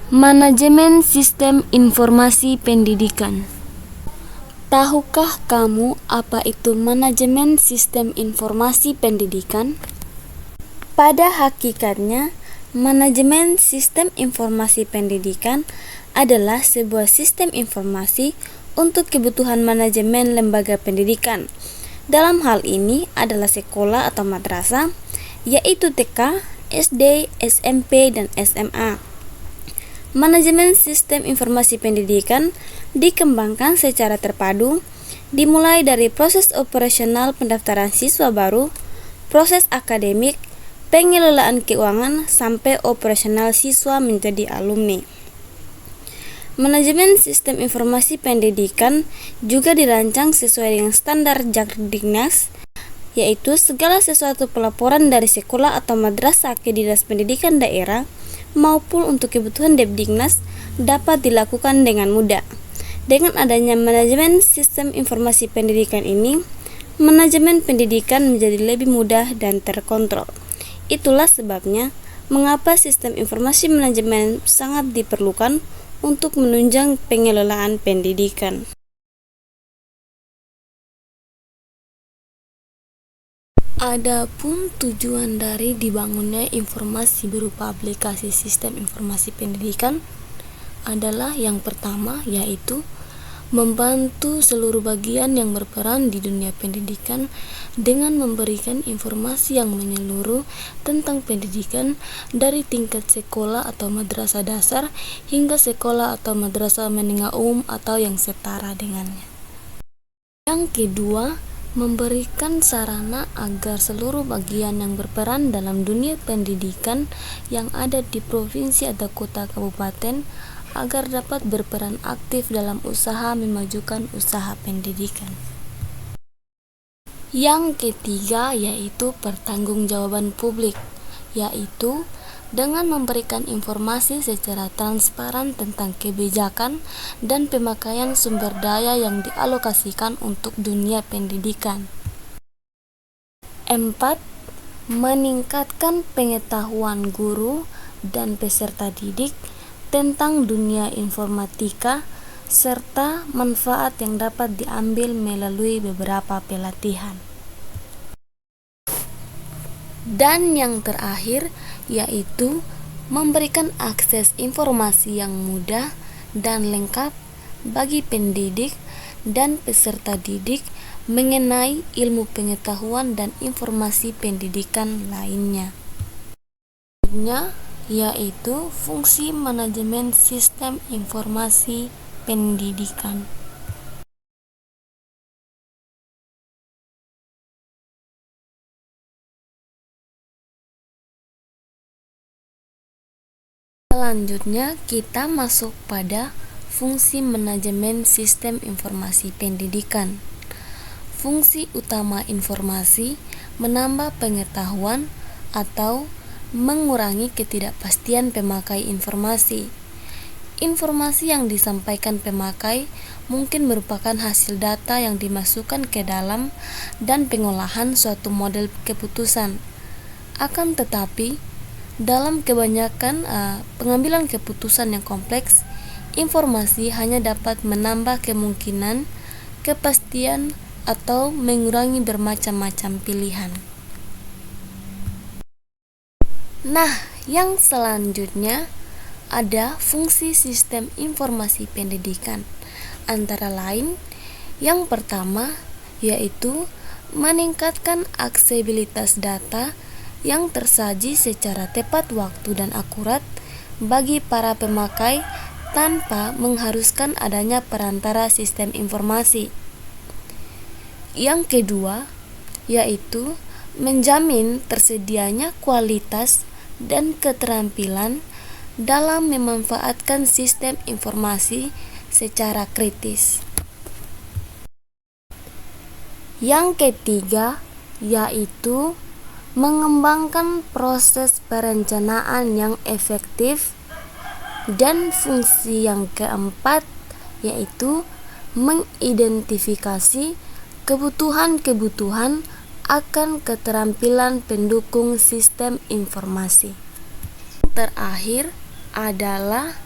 Manajemen Sistem Informasi Pendidikan. Tahukah kamu apa itu manajemen sistem informasi pendidikan? Pada hakikatnya, manajemen sistem informasi pendidikan adalah sebuah sistem informasi untuk kebutuhan manajemen lembaga pendidikan. Dalam hal ini adalah sekolah atau madrasah, yaitu TK, SD, SMP, dan SMA. Manajemen sistem informasi pendidikan dikembangkan secara terpadu, dimulai dari proses operasional pendaftaran siswa baru, proses akademik, pengelolaan keuangan, sampai operasional siswa menjadi alumni. Manajemen sistem informasi pendidikan juga dirancang sesuai dengan standar Jakdiknas, yaitu segala sesuatu pelaporan dari sekolah atau madrasah ke Dinas Pendidikan Daerah maupun untuk kebutuhan Depdiknas dapat dilakukan dengan mudah. Dengan adanya manajemen sistem informasi pendidikan ini, manajemen pendidikan menjadi lebih mudah dan terkontrol. Itulah sebabnya mengapa sistem informasi manajemen sangat diperlukan untuk menunjang pengelolaan pendidikan. Adapun tujuan dari dibangunnya informasi berupa aplikasi sistem informasi pendidikan adalah yang pertama, yaitu membantu seluruh bagian yang berperan di dunia pendidikan dengan memberikan informasi yang menyeluruh tentang pendidikan dari tingkat sekolah atau madrasah dasar hingga sekolah atau madrasah menengah umum atau yang setara dengannya. Yang kedua, memberikan sarana agar seluruh bagian yang berperan dalam dunia pendidikan yang ada di provinsi atau kota kabupaten agar dapat berperan aktif dalam usaha memajukan usaha pendidikan. Yang ketiga yaitu pertanggungjawaban publik, yaitu dengan memberikan informasi secara transparan tentang kebijakan dan pemakaian sumber daya yang dialokasikan untuk dunia pendidikan. 4. Meningkatkan pengetahuan guru dan peserta didik tentang dunia informatika serta manfaat yang dapat diambil melalui beberapa pelatihan. Dan yang terakhir yaitu memberikan akses informasi yang mudah dan lengkap bagi pendidik dan peserta didik mengenai ilmu pengetahuan dan informasi pendidikan lainnya. Selanjutnya yaitu fungsi manajemen sistem informasi pendidikan. Selanjutnya kita masuk pada fungsi manajemen sistem informasi pendidikan. Fungsi utama informasi menambah pengetahuan atau mengurangi ketidakpastian pemakai informasi. Informasi yang disampaikan pemakai mungkin merupakan hasil data yang dimasukkan ke dalam dan pengolahan suatu model keputusan. Akan tetapi, dalam kebanyakan pengambilan keputusan yang kompleks, informasi hanya dapat menambah kemungkinan, kepastian, atau mengurangi bermacam-macam pilihan. Nah, yang selanjutnya ada fungsi sistem informasi pendidikan. Antara lain, yang pertama yaitu meningkatkan aksesibilitas data yang tersaji secara tepat waktu dan akurat bagi para pemakai tanpa mengharuskan adanya perantara sistem informasi. Yang kedua yaitu menjamin tersedianya kualitas dan keterampilan dalam memanfaatkan sistem informasi secara kritis. Yang ketiga yaitu mengembangkan proses perencanaan yang efektif, dan fungsi yang keempat yaitu mengidentifikasi kebutuhan-kebutuhan akan keterampilan pendukung sistem informasi. Terakhir adalah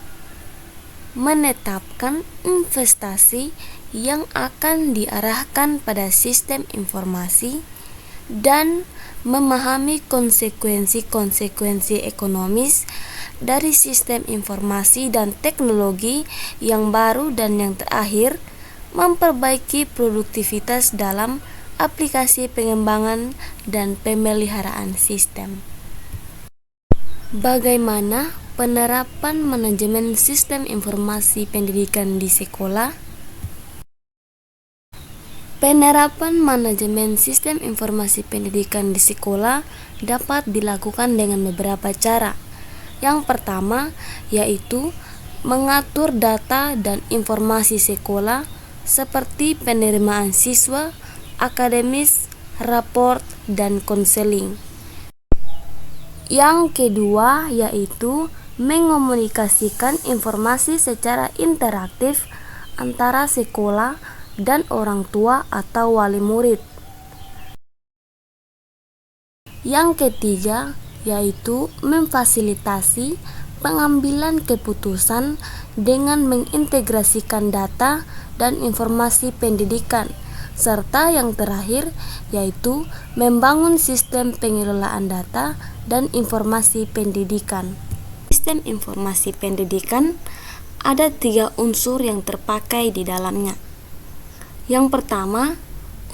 menetapkan investasi yang akan diarahkan pada sistem informasi dan memahami konsekuensi-konsekuensi ekonomis dari sistem informasi dan teknologi yang baru, dan yang terakhir, memperbaiki produktivitas dalam aplikasi pengembangan dan pemeliharaan sistem. Bagaimana penerapan manajemen sistem informasi pendidikan di sekolah? Penerapan manajemen sistem informasi pendidikan di sekolah dapat dilakukan dengan beberapa cara. Yang pertama yaitu mengatur data dan informasi sekolah seperti penerimaan siswa, akademis, raport, dan konseling. Yang kedua yaitu mengomunikasikan informasi secara interaktif antara sekolah dan orang tua atau wali murid. Yang ketiga yaitu memfasilitasi pengambilan keputusan dengan mengintegrasikan data dan informasi pendidikan. Serta yang terakhir yaitu membangun sistem pengelolaan data dan informasi pendidikan. Sistem informasi pendidikan ada 3 unsur yang terpakai di dalamnya. Yang pertama,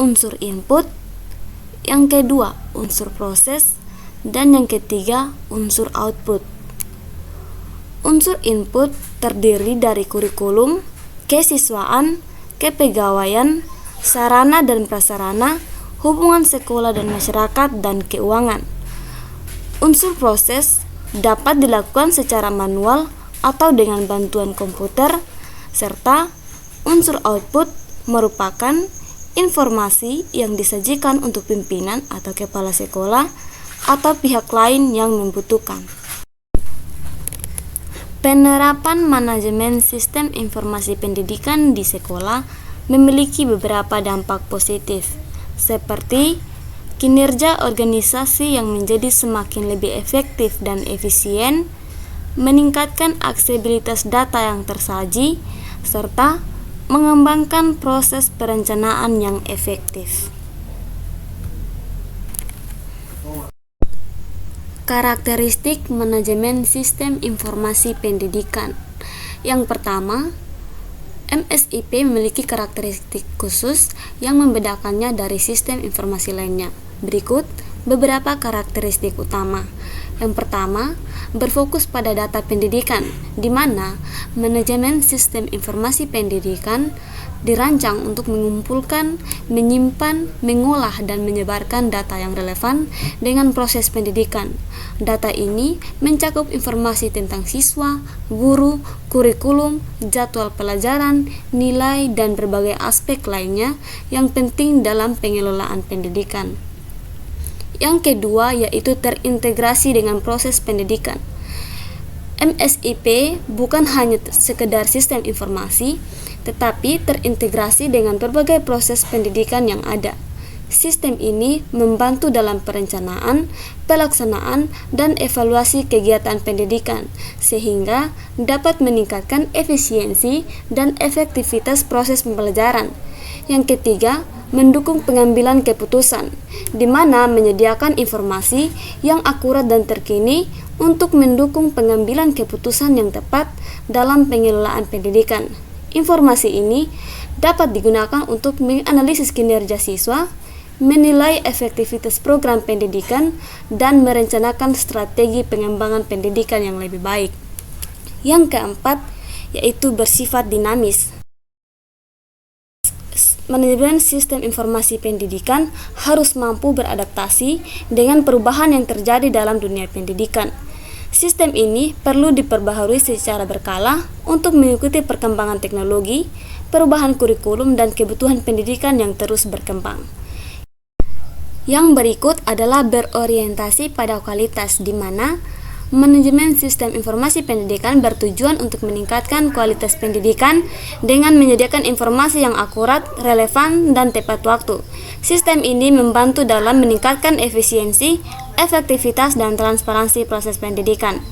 unsur input, yang kedua, unsur proses, dan yang ketiga, unsur output. Unsur input terdiri dari kurikulum, kesiswaan, kepegawaian, sarana dan prasarana, hubungan sekolah dan masyarakat, dan keuangan. Unsur proses dapat dilakukan secara manual atau dengan bantuan komputer, serta unsur output merupakan informasi yang disajikan untuk pimpinan atau kepala sekolah atau pihak lain yang membutuhkan. Penerapan manajemen sistem informasi pendidikan di sekolah memiliki beberapa dampak positif, seperti kinerja organisasi yang menjadi semakin lebih efektif dan efisien, meningkatkan aksesibilitas data yang tersaji, serta mengembangkan proses perencanaan yang efektif. Karakteristik manajemen sistem informasi pendidikan. Yang pertama, MSIP memiliki karakteristik khusus yang membedakannya dari sistem informasi lainnya. Berikut beberapa karakteristik utama. Yang pertama, berfokus pada data pendidikan, di mana manajemen sistem informasi pendidikan dirancang untuk mengumpulkan, menyimpan, mengolah, dan menyebarkan data yang relevan dengan proses pendidikan. Data ini mencakup informasi tentang siswa, guru, kurikulum, jadwal pelajaran, nilai, dan berbagai aspek lainnya yang penting dalam pengelolaan pendidikan. Yang kedua yaitu terintegrasi dengan proses pendidikan. MSIP bukan hanya sekedar sistem informasi, tetapi terintegrasi dengan berbagai proses pendidikan yang ada. Sistem ini membantu dalam perencanaan, pelaksanaan, dan evaluasi kegiatan pendidikan, sehingga dapat meningkatkan efisiensi dan efektivitas proses pembelajaran. Yang ketiga, mendukung pengambilan keputusan, di mana menyediakan informasi yang akurat dan terkini untuk mendukung pengambilan keputusan yang tepat dalam pengelolaan pendidikan. Informasi ini dapat digunakan untuk menganalisis kinerja siswa, menilai efektivitas program pendidikan, dan merencanakan strategi pengembangan pendidikan yang lebih baik. Yang keempat, yaitu bersifat dinamis. Manajemen sistem informasi pendidikan harus mampu beradaptasi dengan perubahan yang terjadi dalam dunia pendidikan. Sistem ini perlu diperbaharui secara berkala untuk mengikuti perkembangan teknologi, perubahan kurikulum, dan kebutuhan pendidikan yang terus berkembang. Yang berikut adalah berorientasi pada kualitas, di mana manajemen sistem informasi pendidikan bertujuan untuk meningkatkan kualitas pendidikan dengan menyediakan informasi yang akurat, relevan, dan tepat waktu. Sistem ini membantu dalam meningkatkan efisiensi, efektivitas, dan transparansi proses pendidikan.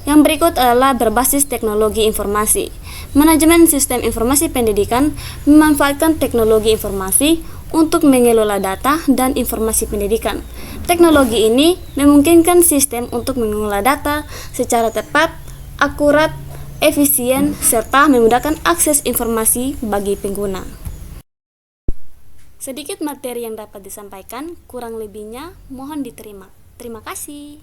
Yang berikut adalah berbasis teknologi informasi. Manajemen sistem informasi pendidikan memanfaatkan teknologi informasi untuk mengelola data dan informasi pendidikan. Teknologi ini memungkinkan sistem untuk mengelola data secara tepat, akurat, efisien, serta memudahkan akses informasi bagi pengguna. Sedikit materi yang dapat disampaikan, kurang lebihnya mohon diterima. Terima kasih.